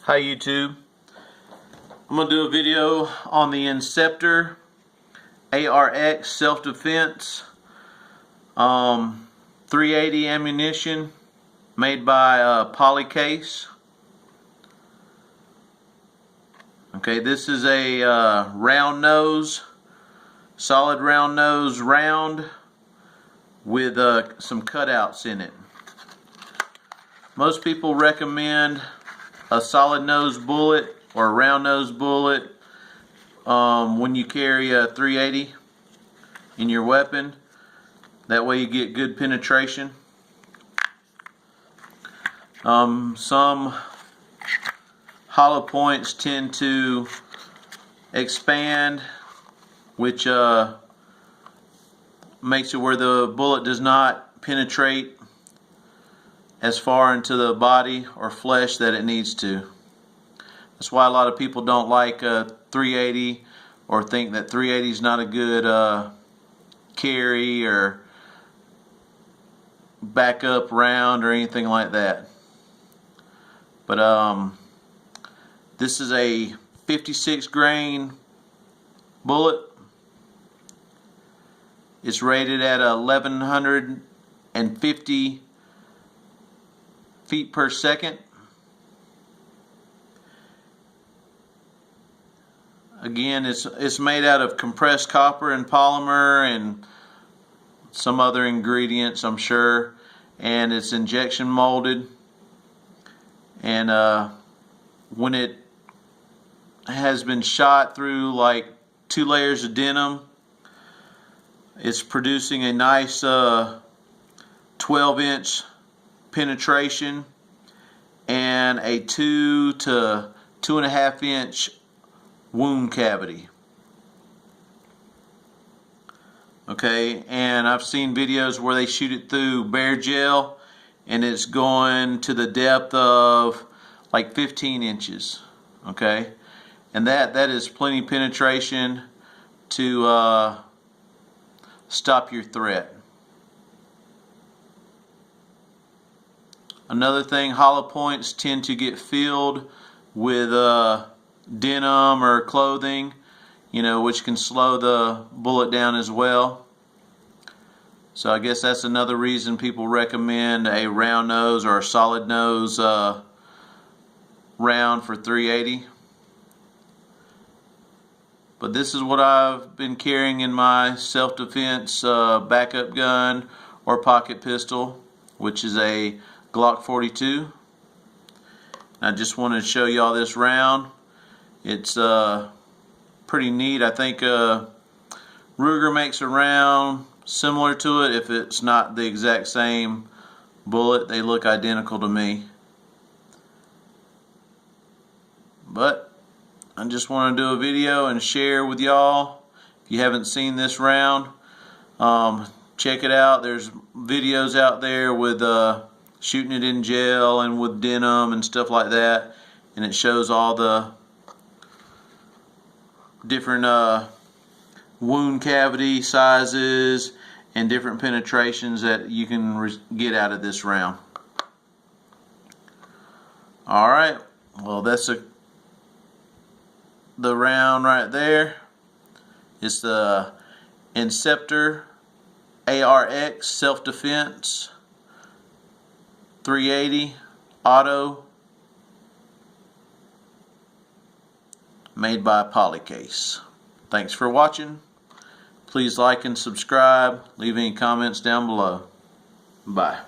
Hi YouTube. I'm going to do a video on the Inceptor ARX self-defense 380 ammunition made by Polycase. Okay, this is a round nose, solid round nose round with some cutouts in it. Most people recommend a solid nose bullet or a round nose bullet when you carry a 380 in your weapon. That way you get good penetration. Some hollow points tend to expand, which makes it where the bullet does not penetrate as far into the body or flesh that it needs to. That's why a lot of people don't like 380 or think that 380 is not a good carry or backup round or anything like that. But this is a 56 grain bullet. It's rated at 1150 feet per second. Again, it's made out of compressed copper and polymer and some other ingredients, I'm sure, and it's injection molded. And when it has been shot through like 2 layers of denim, it's producing a nice 12-inch penetration and a 2 to 2.5 inch wound cavity. Okay, and I've seen videos where they shoot it through bare gel and it's going to the depth of like 15 inches. Okay, and that is plenty penetration to stop your threat. Another thing, hollow points tend to get filled with denim or clothing, which can slow the bullet down as well. So I guess that's another reason people recommend a round nose or a solid nose round for 380. But this is what I've been carrying in my self-defense backup gun or pocket pistol, which is a Glock 42. I just wanted to show you all this round. It's pretty neat. I think Ruger makes a round similar to it. If it's not the exact same bullet, they look identical to me. But I just want to do a video and share with y'all. If you haven't seen this round, check it out. There's videos out there with shooting it in gel and with denim and stuff like that, and it shows all the different wound cavity sizes and different penetrations that you can get out of this round. Alright, well, that's the round right there. It's the Inceptor ARX self-defense 380 auto, made by Polycase. Thanks for watching. Please like and subscribe. Leave any comments down below. Bye.